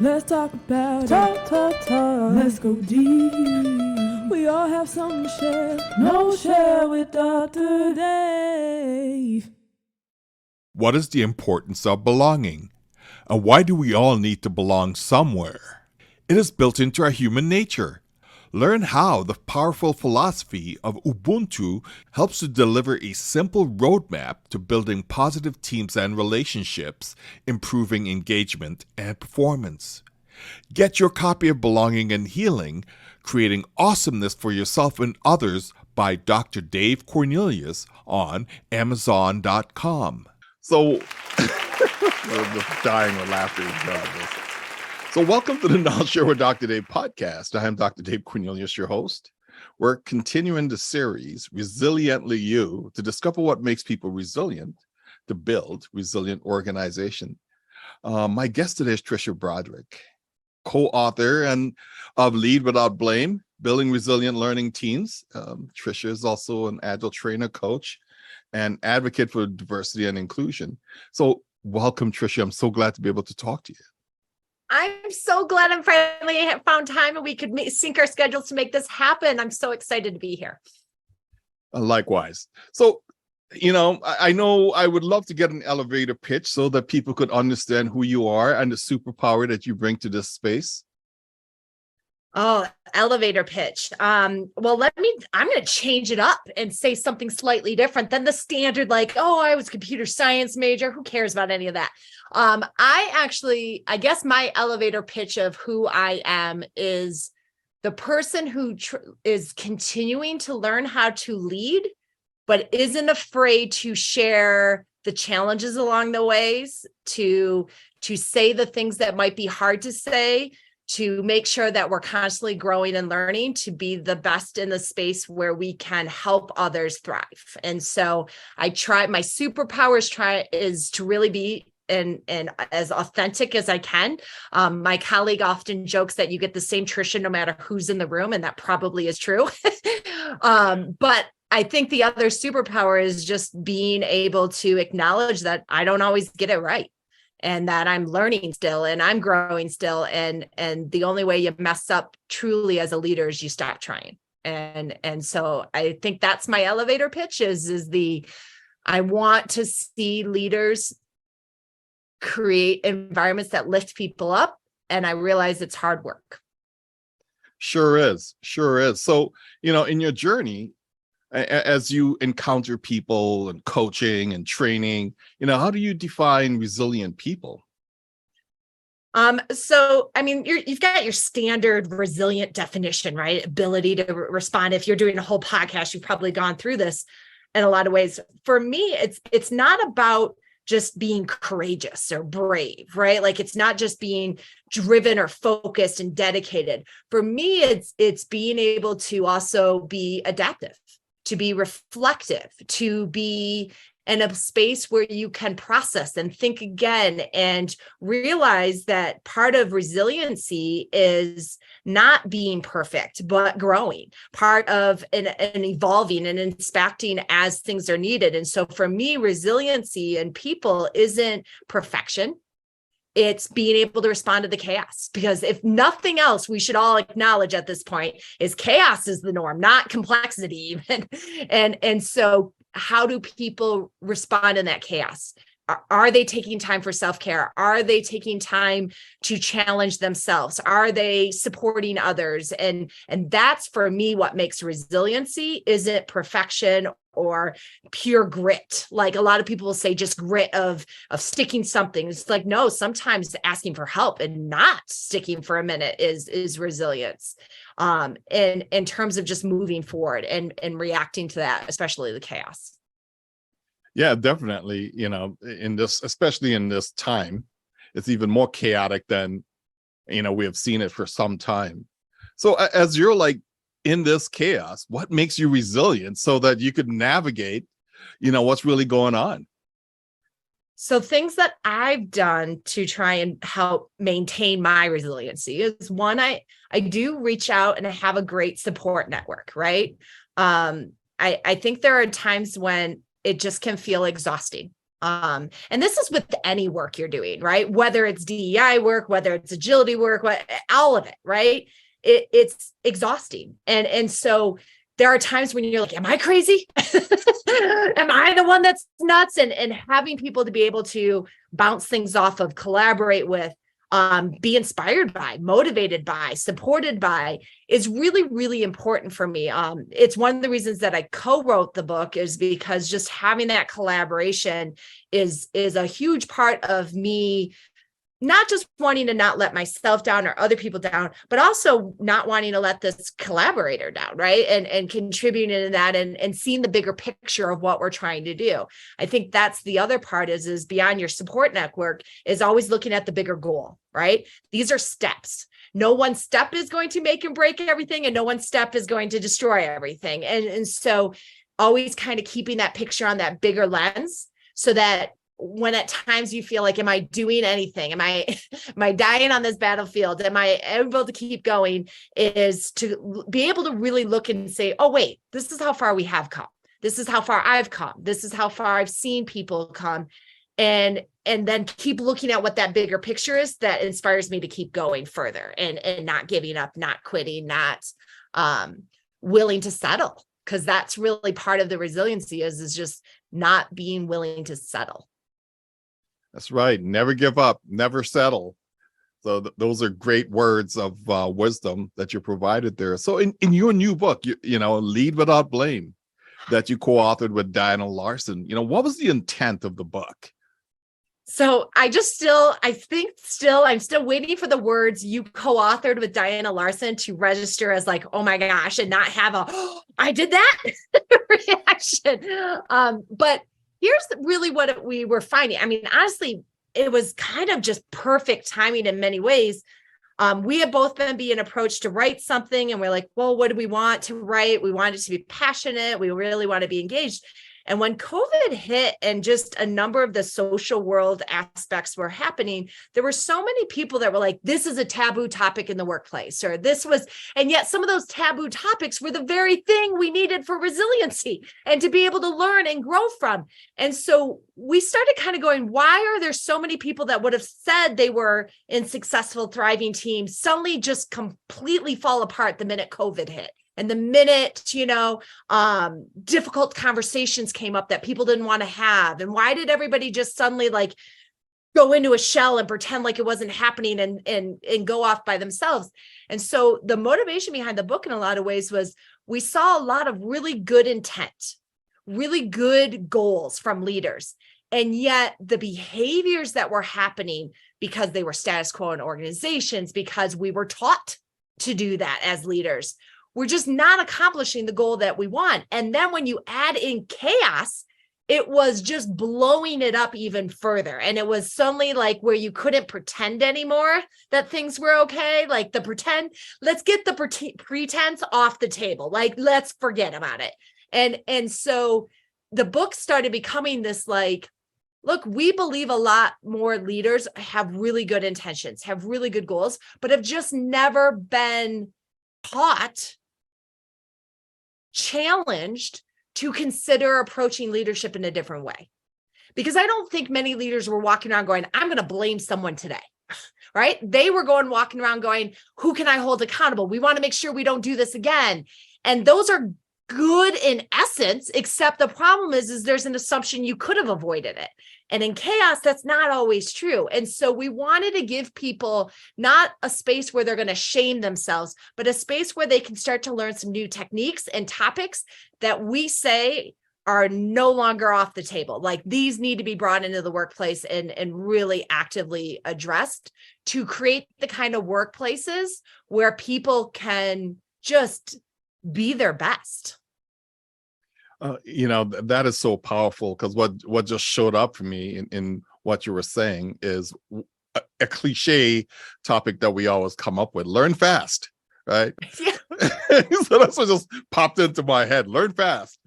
Let's talk about it. Let's go deep. We all have something to share. KnolShare with Dr. Dave. What is the importance of belonging? And why do we all need to belong somewhere? It is built into our human nature. Learn how the powerful philosophy of Ubuntu helps to deliver a simple roadmap to building positive teams and relationships, improving engagement and performance. Get your copy of Belonging and Healing, Creating Awesomeness for Yourself and Others by Dr. Dave Cornelius on Amazon.com. So, we're just dying with laughter. So welcome to the KnolShare with Dr. Dave podcast. I am Dr. Dave Cornelius, your host. We're continuing the series, Resiliently You, to discover what makes people resilient, to build resilient organization. My guest today is Tricia Broderick, co-author of Lead Without Blame, Building Resilient Learning Teams. Tricia is also an agile trainer, coach, and advocate for diversity and inclusion. So welcome, Tricia. I'm so glad to be able to talk to you. I'm so glad I'm finally found time and we could sync our schedules to make this happen. I'm so excited to be here. Likewise. So, I know I would love to get an elevator pitch so that people could understand who you are and the superpower that you bring to this space. Oh, elevator pitch. I'm going to change it up and say something slightly different than the standard, like, oh, I was a computer science major. Who cares about any of that? I guess my elevator pitch of who I am is the person who is continuing to learn how to lead, but isn't afraid to share the challenges along the ways, to say the things that might be hard to say, to make sure that we're constantly growing and learning to be the best in the space where we can help others thrive. And so my superpowers is to really be and as authentic as I can. My colleague often jokes that you get the same Tricia no matter who's in the room, and that probably is true. But I think the other superpower is just being able to acknowledge that I don't always get it right, and that I'm learning still and I'm growing still. And the only way you mess up truly as a leader is you stop trying. And so I think that's my elevator pitch I want to see leaders create environments that lift people up. And I realize it's hard work. Sure is. So, in your journey, as you encounter people and coaching and training, how do you define resilient people? You've got your standard resilient definition, right? Ability to respond. If you're doing a whole podcast, you've probably gone through this in a lot of ways. For me, it's not about just being courageous or brave, right? Like it's not just being driven or focused and dedicated. For me, it's being able to also be adaptive, to be reflective, to be in a space where you can process and think again and realize that part of resiliency is not being perfect, but growing, part of an evolving and inspecting as things are needed. And so for me, resiliency in people isn't perfection. It's being able to respond to the chaos, because if nothing else, we should all acknowledge at this point is chaos is the norm, not complexity even. And so how do people respond in that chaos? Are they taking time for self-care? Are they taking time to challenge themselves? Are they supporting others? And that's for me what makes resiliency isn't perfection or pure grit. Like a lot of people will say just grit of sticking something. It's like, no, sometimes asking for help and not sticking for a minute is resilience. In terms of just moving forward and reacting to that, especially the chaos. Yeah, definitely. Especially in this time, it's even more chaotic than, we have seen it for some time. So as you're in this chaos, what makes you resilient so that you could navigate, what's really going on? So things that I've done to try and help maintain my resiliency is one, I do reach out and I have a great support network, right? I think there are times when it just can feel exhausting. And this is with any work you're doing, right? Whether it's DEI work, whether it's agility work, all of it, right? It's exhausting. And so there are times when you're like, am I crazy? Am I the one that's nuts? And having people to be able to bounce things off of, collaborate with, be inspired by, motivated by, supported by is really, really important for me. It's one of the reasons that I co-wrote the book, is because just having that collaboration is a huge part of me, not just wanting to not let myself down or other people down, but also not wanting to let this collaborator down, right? And contributing to that and seeing the bigger picture of what we're trying to do. I think that's the other part is beyond your support network is always looking at the bigger goal, right? These are steps. No one step is going to make and break everything, and no one step is going to destroy everything. And so always kind of keeping that picture on that bigger lens, so that when at times you feel like, am I doing anything? Am I dying on this battlefield? Am I able to keep going? Is to be able to really look and say, oh, wait, this is how far we have come. This is how far I've come. This is how far I've seen people come. And then keep looking at what that bigger picture is that inspires me to keep going further and not giving up, not quitting, not willing to settle. Because that's really part of the resiliency is just not being willing to settle. That's right. Never give up, never settle. So those are great words of wisdom that you provided there. So in your new book, you know, Lead Without Blame, that you co-authored with Diana Larson, you know, what was the intent of the book? So I'm still waiting for the words you co-authored with Diana Larson to register as like, oh my gosh, and not have a, oh, I did that reaction. But here's really what we were finding. I mean, honestly, it was kind of just perfect timing in many ways. We had both been being approached to write something, and we're like, well, what do we want to write? We wanted to be passionate. We really want to be engaged. And when COVID hit and just a number of the social world aspects were happening, there were so many people that were like, this is a taboo topic in the workplace, or this was, and yet some of those taboo topics were the very thing we needed for resiliency and to be able to learn and grow from. And so we started kind of going, why are there so many people that would have said they were in successful, thriving teams suddenly just completely fall apart the minute COVID hit? And the minute, difficult conversations came up that people didn't want to have. And why did everybody just suddenly like go into a shell and pretend like it wasn't happening and go off by themselves? And so the motivation behind the book in a lot of ways was we saw a lot of really good intent, really good goals from leaders. And yet the behaviors that were happening because they were status quo in organizations, because we were taught to do that as leaders, we're just not accomplishing the goal that we want. And then when you add in chaos, it was just blowing it up even further. And it was suddenly like where you couldn't pretend anymore that things were okay. Like the pretend, let's get the pretense off the table. Like, let's forget about it. And so the book started becoming this like, look, we believe a lot more leaders have really good intentions, have really good goals, but have just never been taught, challenged to consider approaching leadership in a different way. Because I don't think many leaders were walking around going, I'm going to blame someone today, right? They were walking around going, who can I hold accountable? We want to make sure we don't do this again. And those are good in essence, except the problem is there's an assumption you could have avoided it. And in chaos, that's not always true. And so we wanted to give people not a space where they're going to shame themselves, but a space where they can start to learn some new techniques and topics that we say are no longer off the table. Like these need to be brought into the workplace and really actively addressed to create the kind of workplaces where people can just be their best. That is so powerful, because what just showed up for me in what you were saying is a cliche topic that we always come up with: learn fast, right? Yeah. So that's what just popped into my head. Learn fast.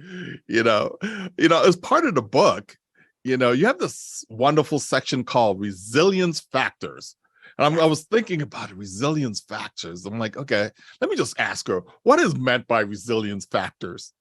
As part of the book, you have this wonderful section called Resilience Factors. And I was thinking about resilience factors. I'm like, okay, let me just ask her, what is meant by resilience factors?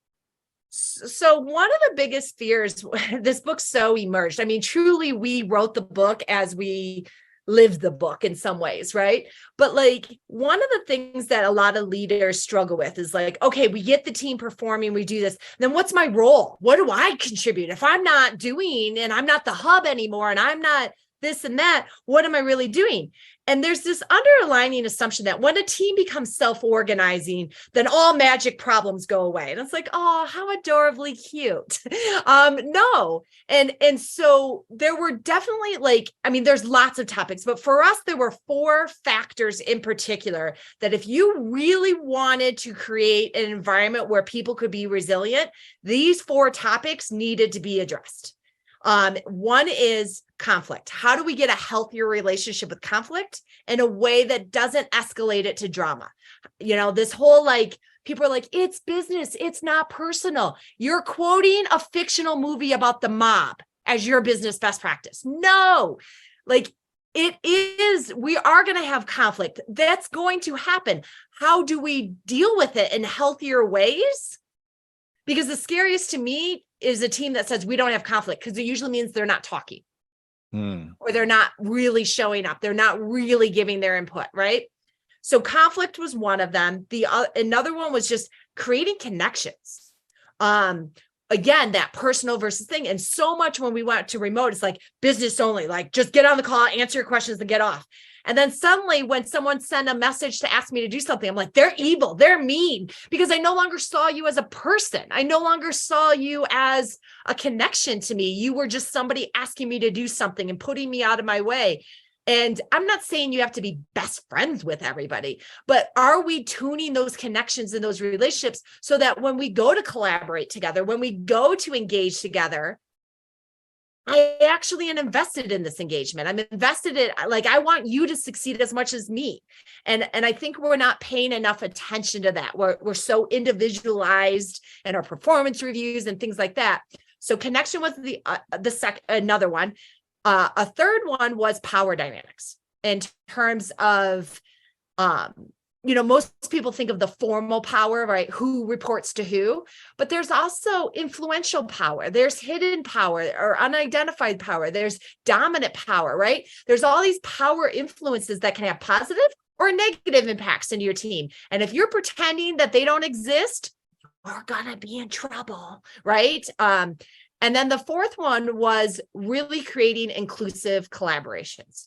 So one of the biggest fears, this book so emerged. I mean, truly, we wrote the book as we lived the book in some ways, right? But like one of the things that a lot of leaders struggle with is like, okay, we get the team performing, we do this. Then what's my role? What do I contribute? If I'm not doing and I'm not the hub anymore and I'm not this and that, what am I really doing? And there's this underlying assumption that when a team becomes self-organizing, then all magic problems go away. And it's like, oh, how adorably cute. No. And so there were definitely like, I mean, there's lots of topics, but for us, there were 4 factors in particular that if you really wanted to create an environment where people could be resilient, these 4 topics needed to be addressed. One is conflict. How do we get a healthier relationship with conflict in a way that doesn't escalate it to drama? You know, this whole like, people are like, it's business, it's not personal. You're quoting a fictional movie about the mob as your business best practice. No, like it is, we are going to have conflict. That's going to happen. How do we deal with it in healthier ways? Because the scariest to me is a team that says we don't have conflict, because it usually means they're not talking or they're not really showing up. They're not really giving their input, right? So conflict was one of them. Another one was just creating connections. Again, that personal versus thing. And so much when we went to remote, it's like business only, like just get on the call, answer your questions and get off. And then suddenly when someone sent a message to ask me to do something, I'm like, they're evil, they're mean, because I no longer saw you as a person. I no longer saw you as a connection to me. You were just somebody asking me to do something and putting me out of my way. And I'm not saying you have to be best friends with everybody, but are we tuning those connections and those relationships so that when we go to collaborate together, when we go to engage together, I actually am invested in this engagement. I'm invested in, like, I want you to succeed as much as me. And I think we're not paying enough attention to that. We're so individualized in our performance reviews and things like that. So connection was another one. A third one was power dynamics in terms of, most people think of the formal power, right? Who reports to who, but there's also influential power. There's hidden power or unidentified power. There's dominant power, right? There's all these power influences that can have positive or negative impacts into your team. And if you're pretending that they don't exist, you're gonna be in trouble, right? And then the fourth one was really creating inclusive collaborations.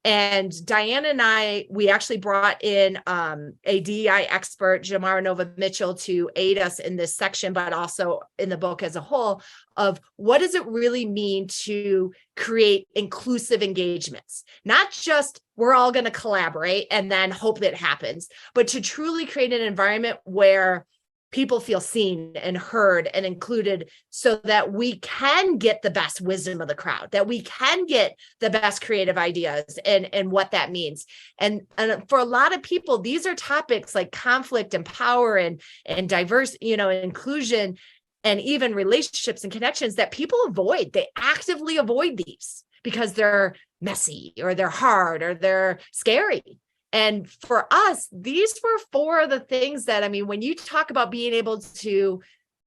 And Diane and I, we actually brought in a DEI expert, Jamara Nova Mitchell, to aid us in this section, but also in the book as a whole, of what does it really mean to create inclusive engagements? Not just we're all going to collaborate and then hope that happens, but to truly create an environment where people feel seen and heard and included so that we can get the best wisdom of the crowd, that we can get the best creative ideas and what that means. And for a lot of people, these are topics like conflict and power and diverse, inclusion and even relationships and connections that people avoid. They actively avoid these because they're messy or they're hard or they're scary. And for us, these were 4 of the things that, when you talk about being able to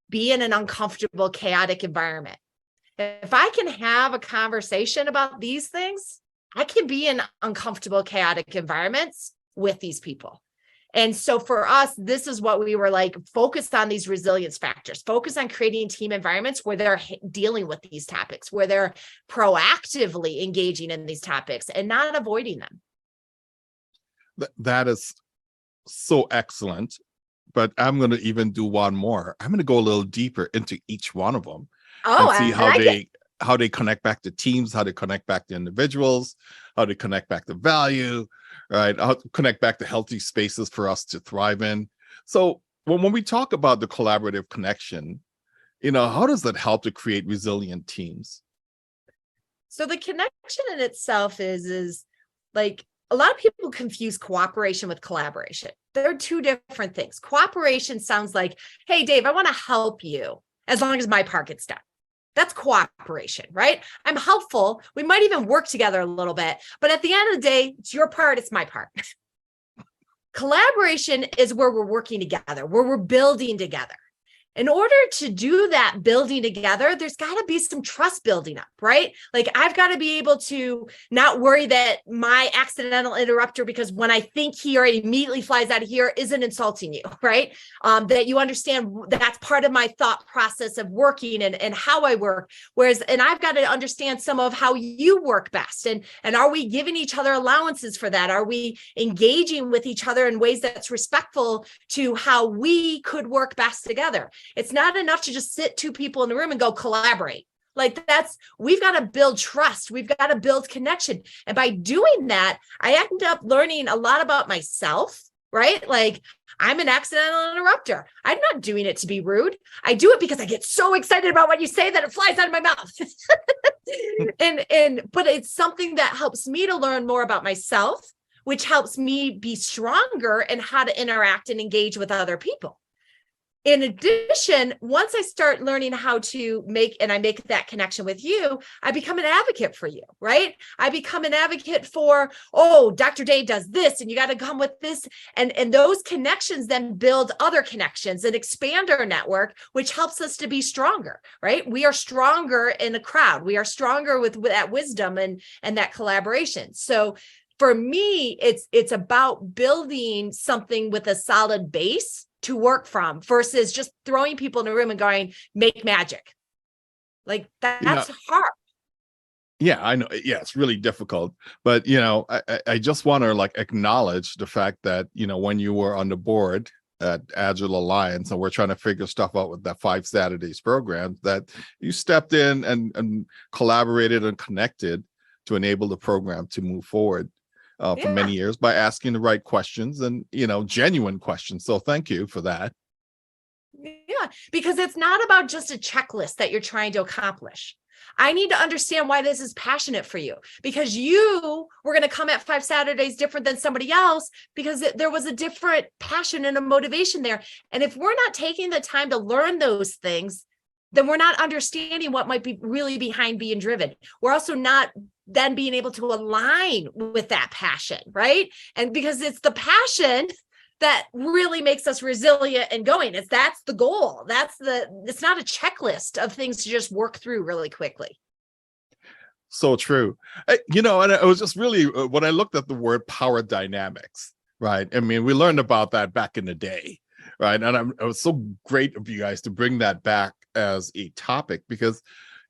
be in an uncomfortable, chaotic environment, if I can have a conversation about these things, I can be in uncomfortable, chaotic environments with these people. And so for us, this is what we were like, focused on these resilience factors, focus on creating team environments where they're dealing with these topics, where they're proactively engaging in these topics and not avoiding them. That is so excellent, but I'm going to even do one more. I'm going to go a little deeper into each one of them and see how they connect back to teams, how they connect back to individuals, how they connect back to value, right? How to connect back to healthy spaces for us to thrive in. So when we talk about the collaborative connection, how does that help to create resilient teams? So the connection in itself is like, a lot of people confuse cooperation with collaboration. They're 2 different things. Cooperation sounds like, hey, Dave, I want to help you as long as my part gets done. That's cooperation, right? I'm helpful. We might even work together a little bit, but at the end of the day, it's your part, it's my part. Collaboration is where we're working together, where we're building together. In order to do that building together, there's got to be some trust building up, right? Like I've got to be able to not worry that my accidental interrupter, because when I think here, it immediately flies out of here, isn't insulting you, right? That you understand that's part of my thought process of working and how I work. Whereas, and I've got to understand some of how you work best. And are we giving each other allowances for that? Are we engaging with each other in ways that's respectful to how we could work best together? It's not enough to just sit two people in the room and go collaborate. Like we've got to build trust. We've got to build connection. And by doing that, I end up learning a lot about myself, right? Like I'm an accidental interrupter. I'm not doing it to be rude. I do it because I get so excited about what you say that it flies out of my mouth. But it's something that helps me to learn more about myself, which helps me be stronger in how to interact and engage with other people. In addition, once I start learning how to make that connection with you, I become an advocate for you, right? I become an advocate for, oh, Dr. Dave does this, and you got to come with this. And those connections then build other connections and expand our network, which helps us to be stronger, right? We are stronger in a crowd. We are stronger with that wisdom and that collaboration. So for me, it's about building something with a solid base to work from versus just throwing people in a room and going, make magic. Like that's hard. Yeah, I know. Yeah, it's really difficult. But, I just want to acknowledge the fact that, when you were on the board at Agile Alliance and we're trying to figure stuff out with that 5 Saturdays program, that you stepped in and collaborated and connected to enable the program to move forward. For many years by asking the right questions and, genuine questions. So thank you for that. Yeah, because it's not about just a checklist that you're trying to accomplish. I need to understand why this is passionate for you, because you were going to come at 5 Saturdays different than somebody else because there was a different passion and a motivation there. And if we're not taking the time to learn those things, then we're not understanding what might be really behind being driven. We're also not then being able to align with that passion, right? And because it's the passion that really makes us resilient and going. That's the goal. It's not a checklist of things to just work through really quickly. So true. And it was just really, when I looked at the word power dynamics, right? I mean, we learned about that back in the day, right? And it was so great of you guys to bring that back as a topic because,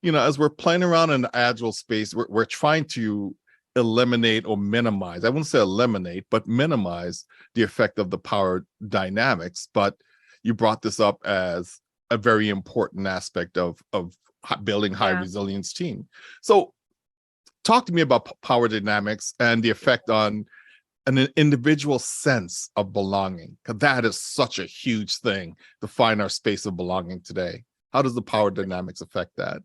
as we're playing around in the agile space, we're trying to eliminate or minimize. I wouldn't say eliminate, but minimize the effect of the power dynamics. But you brought this up as a very important aspect of building high resilience team. So talk to me about power dynamics and the effect on an individual sense of belonging, because that is such a huge thing to find our space of belonging today. How does the power dynamics affect that?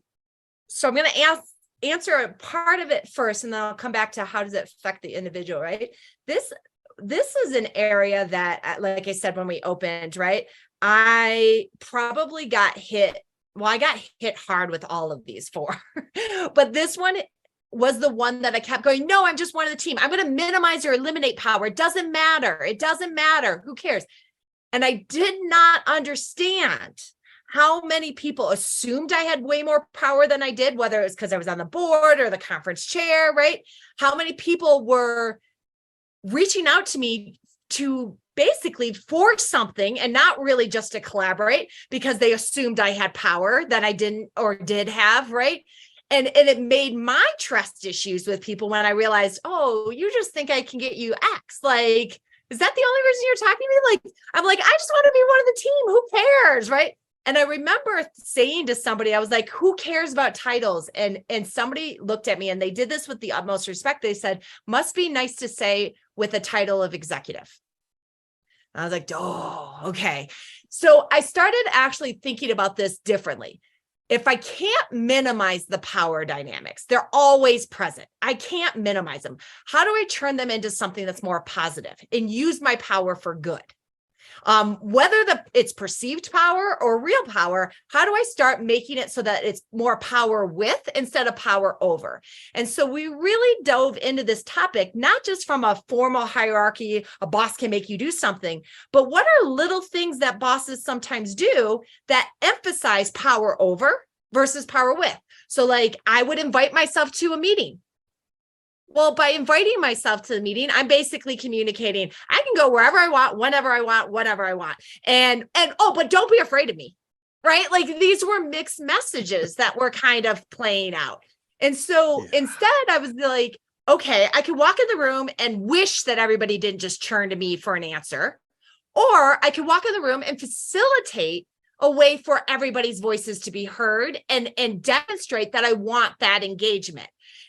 So I'm going to answer a part of it first, and then I'll come back to how does it affect the individual, right? This is an area that, like I said, when we opened, right, I probably got hit. Well, I got hit hard with all of these 4, but this one was the one that I kept going, no, I'm just one of the team. I'm going to minimize or eliminate power. It doesn't matter. It doesn't matter. Who cares? And I did not understand how many people assumed I had way more power than I did, whether it was because I was on the board or the conference chair, right? How many people were reaching out to me to basically force something and not really just to collaborate because they assumed I had power that I didn't or did have, right? And it made my trust issues with people when I realized, oh, you just think I can get you X. Like, is that the only reason you're talking to me? Like, I'm like, I just want to be one of the team. Who cares, right? And I remember saying to somebody, I was like, who cares about titles? And somebody looked at me and they did this with the utmost respect. They said, must be nice to say with a title of executive. And I was like, oh, okay. So I started actually thinking about this differently. If I can't minimize the power dynamics, they're always present. I can't minimize them. How do I turn them into something that's more positive and use my power for good? Whether it's perceived power or real power, how do I start making it so that it's more power with instead of power over? And so we really dove into this topic, not just from a formal hierarchy, a boss can make you do something, but what are little things that bosses sometimes do that emphasize power over versus power with? So like I would invite myself to a meeting. Well, by inviting myself to the meeting, I'm basically communicating, I can go wherever I want, whenever I want, whatever I want. And oh, but don't be afraid of me, right? Like these were mixed messages that were kind of playing out. And so instead I was like, okay, I could walk in the room and wish that everybody didn't just turn to me for an answer. Or I could walk in the room and facilitate a way for everybody's voices to be heard and demonstrate that I want that engagement.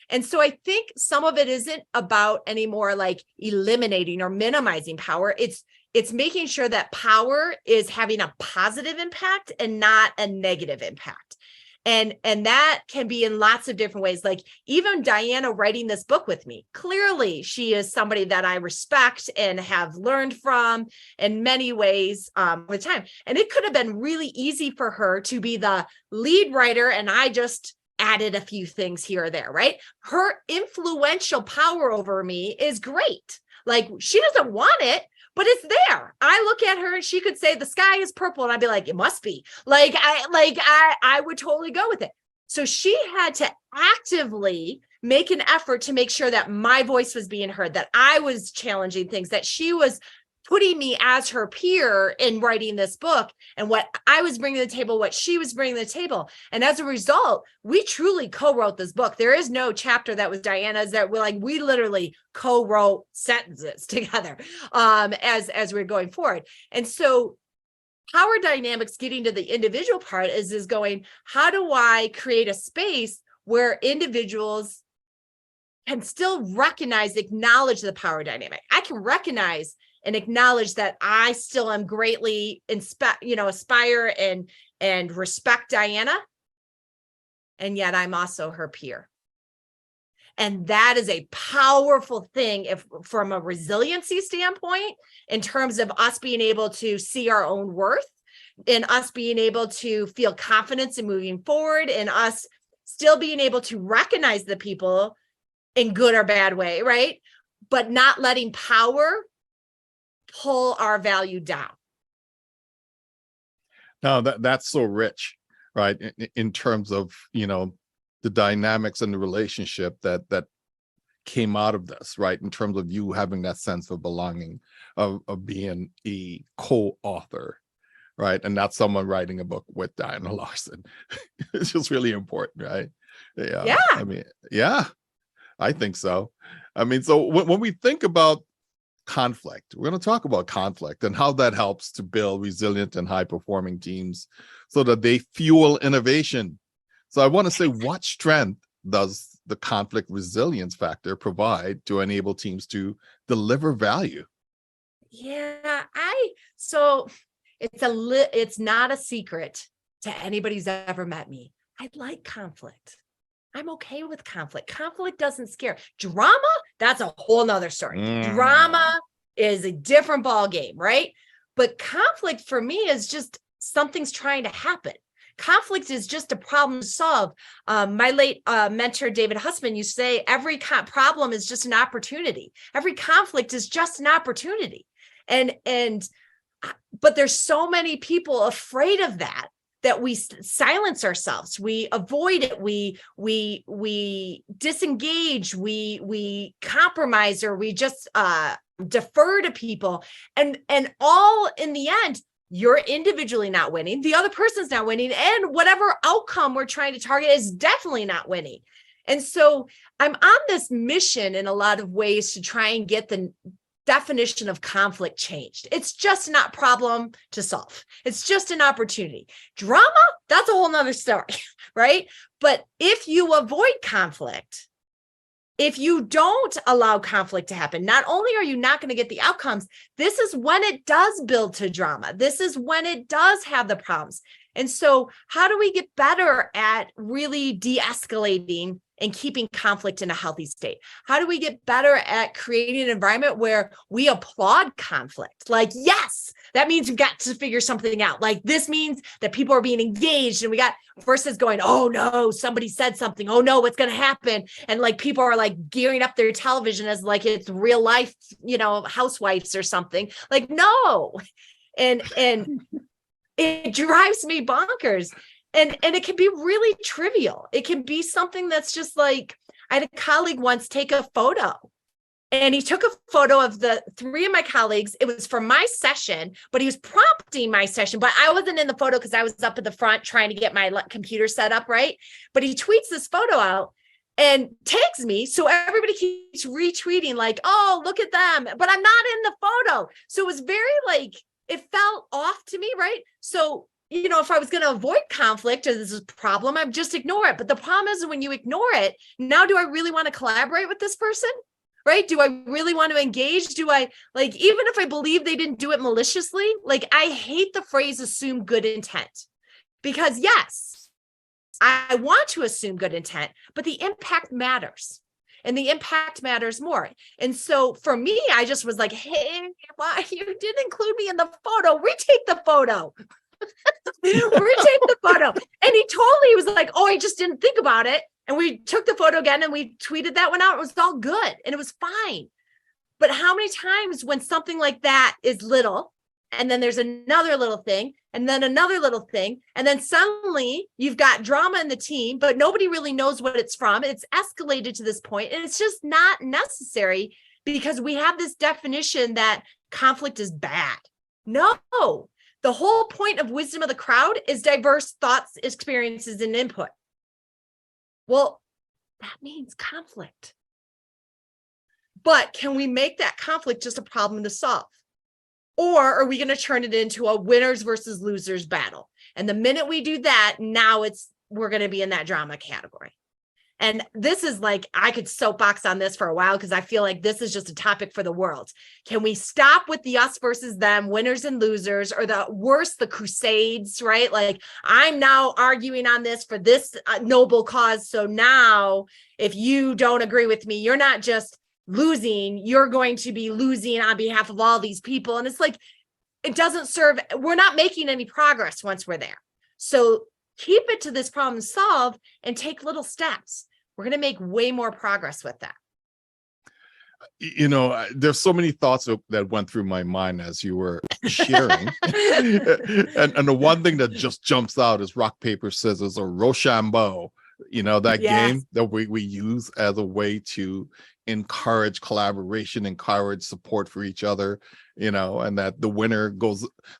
And so I think some of it isn't about anymore like eliminating or minimizing power. It's making sure that power is having a positive impact and not a negative impact. And that can be in lots of different ways. Like even Diana writing this book with me, clearly she is somebody that I respect and have learned from in many ways over time. And it could have been really easy for her to be the lead writer and I just added a few things here or there, right? Her influential power over me is great. Like she doesn't want it, but it's there. I look at her and she could say the sky is purple and I'd be like, it must be. I would totally go with it. So she had to actively make an effort to make sure that my voice was being heard, that I was challenging things, that she was putting me as her peer in writing this book and what I was bringing to the table, what she was bringing to the table. And as a result, we truly co-wrote this book. There is no chapter that was Diana's that we literally co-wrote sentences together as we're going forward. And so power dynamics, getting to the individual part is going, how do I create a space where individuals can still recognize, acknowledge the power dynamic? I can recognize and acknowledge that I still am greatly aspire and respect Diana. And yet I'm also her peer. And that is a powerful thing if from a resiliency standpoint, in terms of us being able to see our own worth and us being able to feel confidence in moving forward and us still being able to recognize the people in good or bad way, right? But not letting power pull our value down. Now that's so rich, right? In terms of, the dynamics and the relationship that came out of this, right? In terms of you having that sense of belonging, of being a co-author, right? And not someone writing a book with Diana Larsen. It's just really important, right? Yeah. I mean, yeah, I think so. I mean, so when we think about conflict, we're going to talk about conflict and how that helps to build resilient and high-performing teams so that they fuel innovation. So I want to say, what strength does the conflict resilience factor provide to enable teams to deliver value? Yeah, so it's not a secret to anybody who's ever met me. I like conflict. I'm okay with conflict. Conflict doesn't scare. Drama, that's a whole nother story. Drama is a different ball game, right? But conflict for me is just something's trying to happen. Conflict is just a problem to solve. My late mentor, David Hussman, used to say, every problem is just an opportunity. Every conflict is just an opportunity. But there's so many people afraid of that we silence ourselves, we avoid it, we disengage, we compromise, or we just defer to people, and all in the end, you're individually not winning, the other person's not winning, and whatever outcome we're trying to target is definitely not winning. And so I'm on this mission in a lot of ways to try and get the definition of conflict changed. It's just not problem to solve. It's just an opportunity. Drama, that's a whole nother story, right? But if you avoid conflict, if you don't allow conflict to happen, not only are you not going to get the outcomes, this is when it does build to drama. This is when it does have the problems. And so how do we get better at really de-escalating and keeping conflict in a healthy state? How do we get better at creating an environment where we applaud conflict? Like, yes, that means we've got to figure something out. Like, this means that people are being engaged, and we got versus going, oh no, somebody said something. Oh no, what's going to happen? And like, people are like gearing up their television as like it's real life, housewives or something. Like, no. And it drives me bonkers. And it can be really trivial. It can be something that's just like, I had a colleague once take a photo, and he took a photo of the three of my colleagues. It was for my session, but he was prompting my session, but I wasn't in the photo because I was up at the front trying to get my computer set up, right? But he tweets this photo out and tags me. So everybody keeps retweeting like, oh, look at them, but I'm not in the photo. So it was very like, it felt off to me, right? So if I was going to avoid conflict or this is a problem, I'd just ignore it. But the problem is when you ignore it, now do I really want to collaborate with this person? Right? Do I really want to engage? Do I even if I believe they didn't do it maliciously, I hate the phrase assume good intent, because yes, I want to assume good intent, but the impact matters. And the impact matters more. And so for me, I just was like, hey, why you didn't include me in the photo? Retake the photo. Retake the photo. And he totally was like, oh, I just didn't think about it. And we took the photo again and we tweeted that one out. It was all good and it was fine. But how many times when something like that is little, and then there's another little thing, and then another little thing, and then suddenly you've got drama in the team, but nobody really knows what it's from. It's escalated to this point, and it's just not necessary because we have this definition that conflict is bad. No, the whole point of wisdom of the crowd is diverse thoughts, experiences, and input. Well, that means conflict. But can we make that conflict just a problem to solve? Or are we going to turn it into a winners versus losers battle? And the minute we do that, now we're going to be in that drama category. And this is like, I could soapbox on this for a while because I feel like this is just a topic for the world. Can we stop with the us versus them, winners and losers, or the worst, the crusades, right? Like, I'm now arguing on this for this noble cause. So now if you don't agree with me, you're not just losing, you're going to be losing on behalf of all these people. And it's like, it doesn't serve, we're not making any progress once we're there. So keep it to this problem solve and take little steps. We're going to make way more progress with that. There's so many thoughts that went through my mind as you were sharing. and the one thing that just jumps out is rock, paper, scissors, or Rochambeau. That Yes. game that we use as a way to encourage collaboration, encourage support for each other, and that the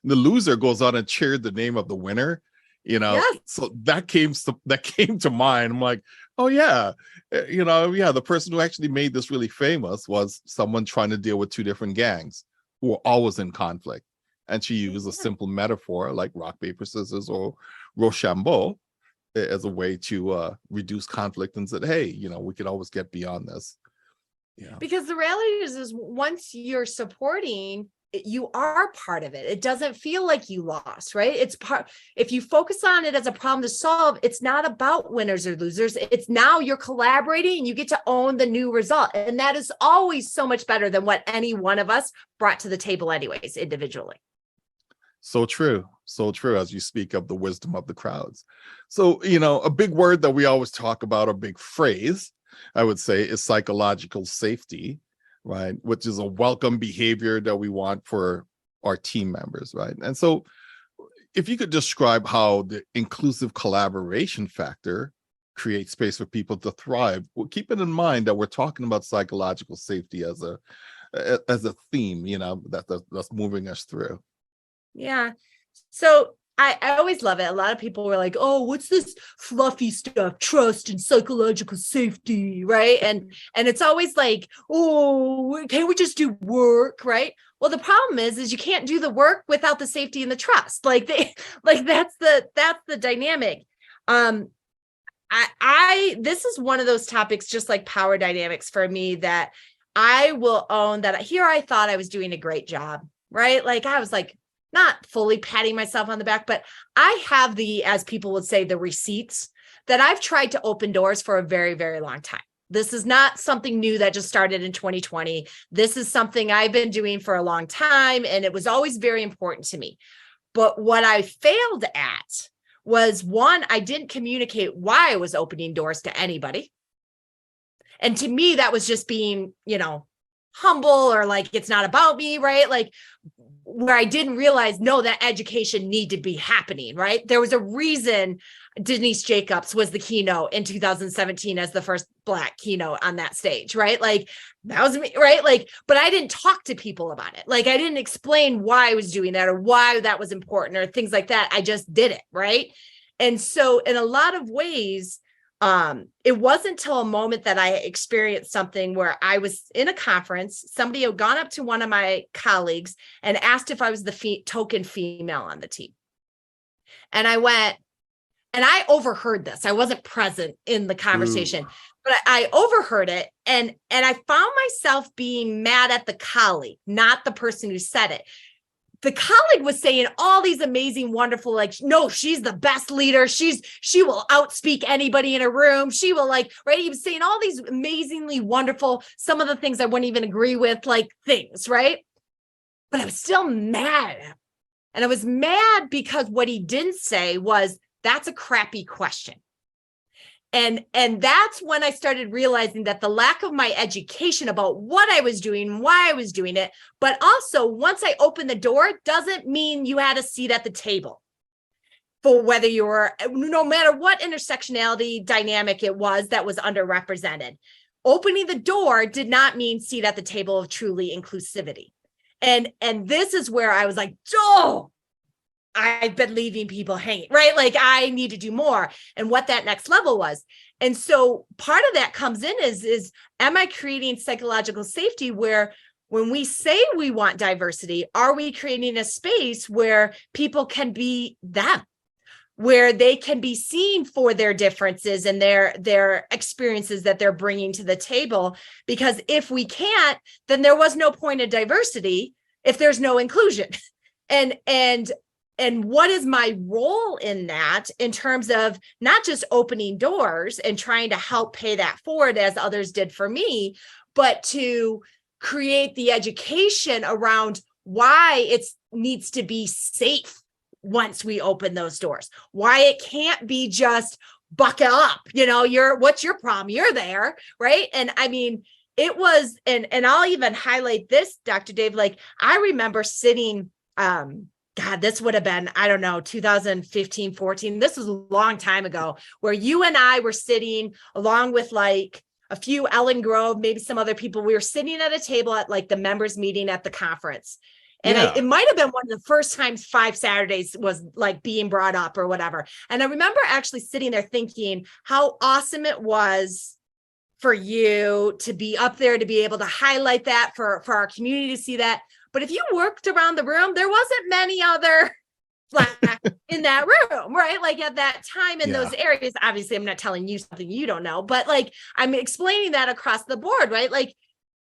loser goes on and cheered the name of the winner, Yes. So that came to mind. I'm like, oh yeah, the person who actually made this really famous was someone trying to deal with two different gangs who were always in conflict. And she used a simple metaphor like rock, paper, scissors, or Rochambeau as a way to reduce conflict, and said, hey, we can always get beyond this. Yeah. Because the reality is once you're supporting, you are part of it. It doesn't feel like you lost, right? It's part. If you focus on it as a problem to solve, it's not about winners or losers. It's now you're collaborating and you get to own the new result. And that is always so much better than what any one of us brought to the table anyways, individually. So true. So true, as you speak of the wisdom of the crowds. So, a big word that we always talk about, a big phrase, I would say, is psychological safety, right? Which is a welcome behavior that we want for our team members, right? And so if you could describe how the inclusive collaboration factor creates space for people to thrive, well, keeping in mind that we're talking about psychological safety as a theme, that's moving us through. Yeah. So I always love it. A lot of people were like, oh, what's this fluffy stuff? Trust and psychological safety, right? And it's always like, oh, can't we just do work, right? Well, the problem is you can't do the work without the safety and the trust. That's the dynamic. This is one of those topics, just like power dynamics for me, that I will own that here I thought I was doing a great job, right? Like I was like, not fully patting myself on the back, but I have as people would say, the receipts that I've tried to open doors for a very, very long time. This is not something new that just started in 2020. This is something I've been doing for a long time, and it was always very important to me. But what I failed at was, one, I didn't communicate why I was opening doors to anybody. And to me, that was just being, humble, or like, it's not about me, right? Like, where I didn't realize, no, that education needed to be happening, right? There was a reason Denise Jacobs was the keynote in 2017 as the first Black keynote on that stage, right? Like, that was me, right? Like, but I didn't talk to people about it. Like, I didn't explain why I was doing that or why that was important or things like that. I just did it, right? And so in a lot of ways, it wasn't until a moment that I experienced something where I was in a conference. Somebody had gone up to one of my colleagues and asked if I was the token female on the team. And I went, and I overheard this. I wasn't present in the conversation, but I overheard it. And I found myself being mad at the colleague, not the person who said it. The colleague was saying all these amazing, wonderful, like, no, she's the best leader. She will outspeak anybody in a room. She will, like, right. He was saying all these amazingly wonderful, some of the things I wouldn't even agree with, like, things, right? But I was still mad. And I was mad because what he didn't say was, that's a crappy question. And that's when I started realizing that the lack of my education about what I was doing, why I was doing it, but also once I opened the door, doesn't mean you had a seat at the table. For whether you were, no matter what intersectionality dynamic it was that was underrepresented, opening the door did not mean seat at the table of truly inclusivity. And this is where I was like, oh, I've been leaving people hanging, right? Like, I need to do more, and what that next level was. And so part of that comes in is am I creating psychological safety where when we say we want diversity, are we creating a space where people can be them, where they can be seen for their differences and their experiences that they're bringing to the table? Because if we can't, then there was no point of diversity if there's no inclusion. And what is my role in that, in terms of not just opening doors and trying to help pay that forward as others did for me, but to create the education around why it needs to be safe once we open those doors, why it can't be just bucket up, what's your problem? You're there, right? And I mean, it was, and I'll even highlight this, Dr. Dave, like, I remember sitting, God, this would have been, 2015, 14. This was a long time ago, where you and I were sitting along with like a few Ellen Grove, maybe some other people. We were sitting at a table at like the members meeting at the conference. And it might have been one of the first times 5 Saturdays was like being brought up or whatever. And I remember actually sitting there thinking how awesome it was for you to be up there, to be able to highlight that for our community to see that. But if you worked around the room, there wasn't many other Black in that room, right? Like, at that time in those areas, obviously I'm not telling you something you don't know, but like, I'm explaining that across the board, right? Like,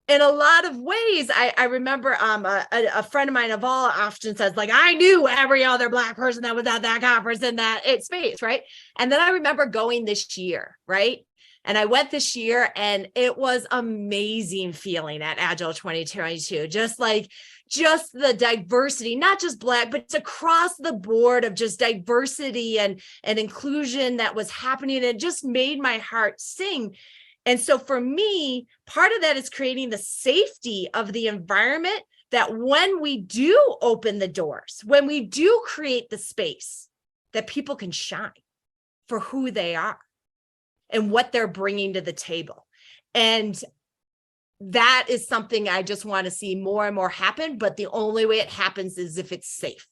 in a lot of ways, I remember a friend of mine, Aval, often says, like, I knew every other Black person that was at that conference in that space, right? And then I remember going this year, right? And I went this year, and it was amazing feeling at Agile 2022. Just the diversity, not just Black, but it's across the board of just diversity and inclusion that was happening. It just made my heart sing. And so for me, part of that is creating the safety of the environment, that when we do open the doors, when we do create the space, that people can shine for who they are and what they're bringing to the table. And that is something I just want to see more and more happen. But the only way it happens is if it's safe,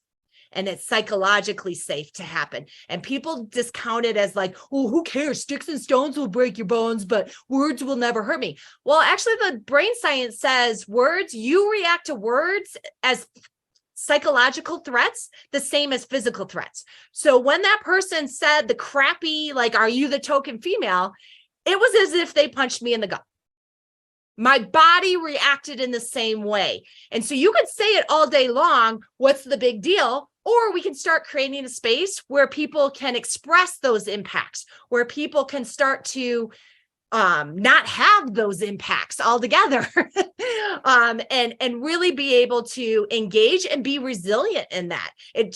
and it's psychologically safe to happen. And people discount it as like, oh, who cares? Sticks and stones will break your bones, but words will never hurt me. Well, actually, the brain science says you react to words as psychological threats, the same as physical threats. So when that person said the crappy, like, are you the token female? It was as if they punched me in the gut. My body reacted in the same way. And so you could say it all day long, what's the big deal? Or we can start creating a space where people can express those impacts, where people can start to not have those impacts altogether, and really be able to engage and be resilient in that.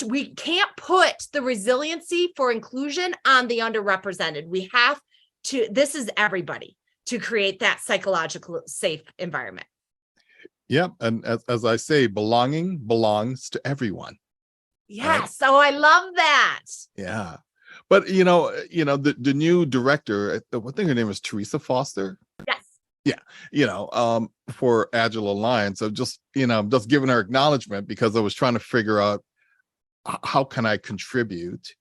We can't put the resiliency for inclusion on the underrepresented. We have to, this is everybody, to create that psychological safe environment. Yeah, and as I say, belonging belongs to everyone. Yes. Right? So I love that. Yeah. But the new director, I think her name is Teresa Foster. Yes. Yeah, for Agile Alliance. So just giving her acknowledgement, because I was trying to figure out how can I contribute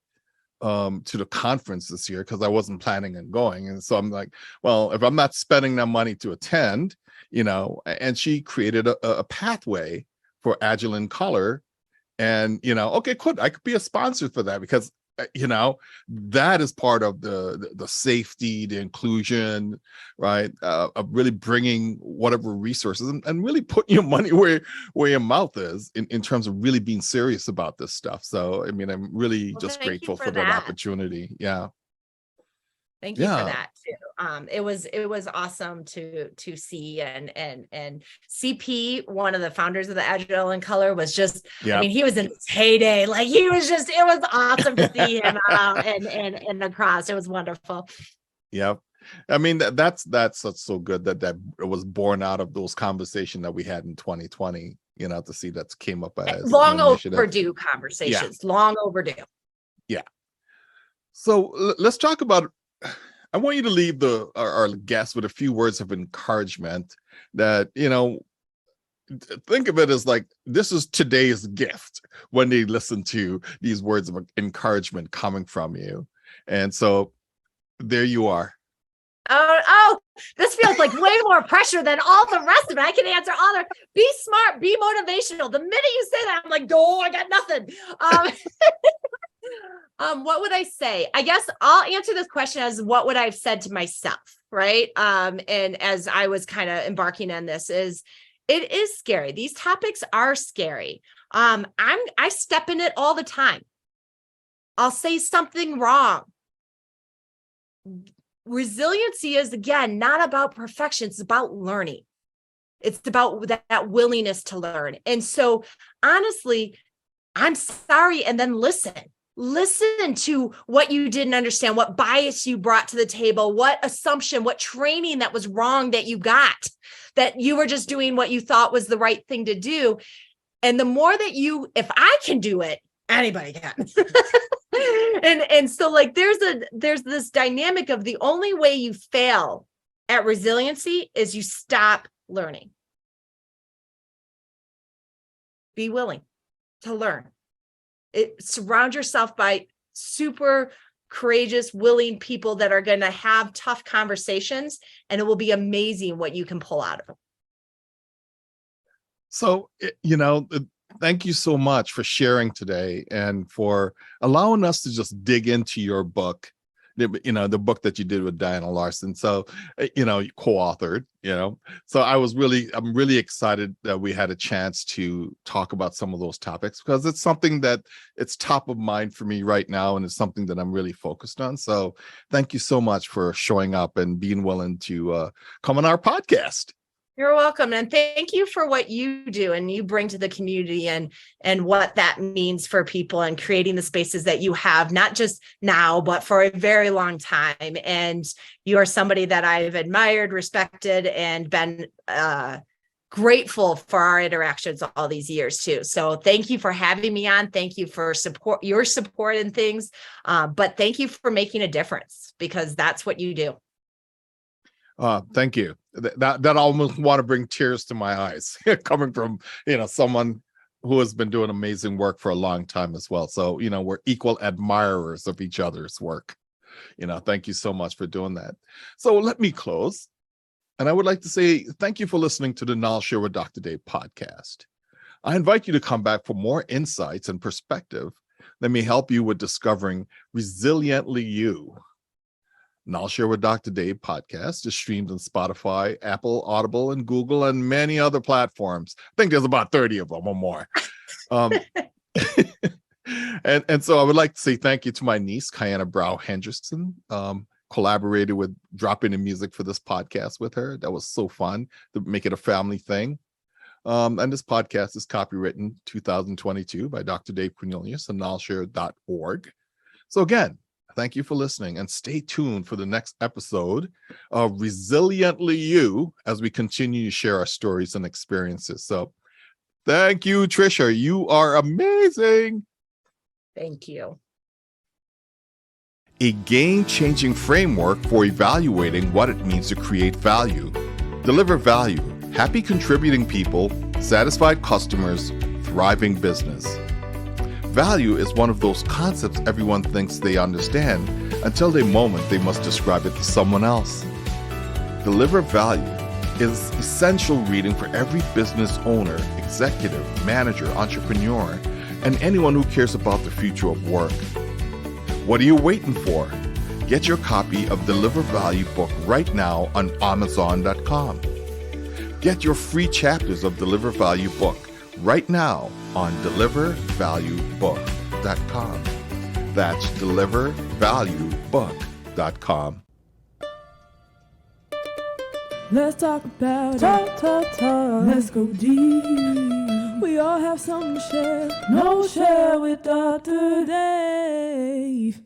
to the conference this year, because I wasn't planning on going. And so I'm like, well, if I'm not spending that money to attend, and she created a pathway for Agile in Color. And, okay, cool. I could be a sponsor for that, because that is part of the safety, the inclusion, right? Of really bringing whatever resources and really putting your money where your mouth is in terms of really being serious about this stuff. So, I'm really just grateful for that opportunity. Yeah. Thank you for that too. It was awesome to see, and CP, one of the founders of the Agile in Color, was just, I mean, he was in his heyday. Like, it was awesome to see him out and across. It was wonderful. Yeah. I mean, that's so good that it was born out of those conversations that we had in 2020, to see that came up as long overdue conversations. Yeah. Long overdue. Yeah. So let's talk about, I want you to leave our guests with a few words of encouragement that, think of it as like, this is today's gift when they listen to these words of encouragement coming from you. And so there you are. Oh, this feels like way more pressure than all the rest of it. I can answer all the, be smart, be motivational. The minute you say that, I'm like, oh, I got nothing. What would I say? I guess I'll answer this question as what would I have said to myself, right? And as I was kind of embarking on this, it is scary. These topics are scary. I step in it all the time. I'll say something wrong. Resiliency is, again, not about perfection. It's about learning. It's about that willingness to learn. And so, honestly, I'm sorry. And then listen to what you didn't understand, what bias you brought to the table, what assumption, what training that was wrong that you got, that you were just doing what you thought was the right thing to do. And the more that if I can do it, anybody can. and so, like, there's this dynamic of the only way you fail at resiliency is you stop learning. Be willing to learn. Surround yourself by super courageous, willing people that are going to have tough conversations, and it will be amazing what you can pull out of them. So, thank you so much for sharing today and for allowing us to just dig into your book, the book that you did with Diana Larson. So, you co-authored, so I'm really excited that we had a chance to talk about some of those topics, because it's something that it's top of mind for me right now. And it's something that I'm really focused on. So thank you so much for showing up and being willing to come on our podcast. You're welcome. And thank you for what you do and you bring to the community, and what that means for people, and creating the spaces that you have, not just now, but for a very long time. And you are somebody that I've admired, respected, and been grateful for our interactions all these years too. So thank you for having me on. Thank you for your support and things. But thank you for making a difference, because that's what you do. Thank you. That almost want to bring tears to my eyes, coming from someone who has been doing amazing work for a long time as well. So we're equal admirers of each other's work. Thank you so much for doing that. So let me close, and I would like to say thank you for listening to the KnolShare with Dr. Dave podcast. I invite you to come back for more insights and perspective that may help you with discovering resiliently you. KnolShare with Dr. Dave podcast is streamed on Spotify, Apple, Audible, and Google, and many other platforms. I think there's about 30 of them or more. And so I would like to say thank you to my niece, Kiana Brow Hendrickson. Collaborated with dropping in music for this podcast with her. That was so fun to make it a family thing. And this podcast is copywritten 2022 by Dr. Dave Cornelius and KnolShare.org. So again, thank you for listening, and stay tuned for the next episode of Resiliently You as we continue to share our stories and experiences. So thank you, Tricia. You are amazing. Thank you. A game-changing framework for evaluating what it means to create value. Deliver value. Happy contributing people, satisfied customers, thriving business. Value is one of those concepts everyone thinks they understand until the moment they must describe it to someone else. Deliver value is essential reading for every business owner, executive, manager, entrepreneur, and anyone who cares about the future of work. What are you waiting for? Get your copy of Deliver Value book right now on Amazon.com. Get your free chapters of Deliver Value book right now on delivervaluebook.com. That's delivervaluebook.com. Let's talk about talk. Let's go deep. We all have something to share. No share with Dr. Dave.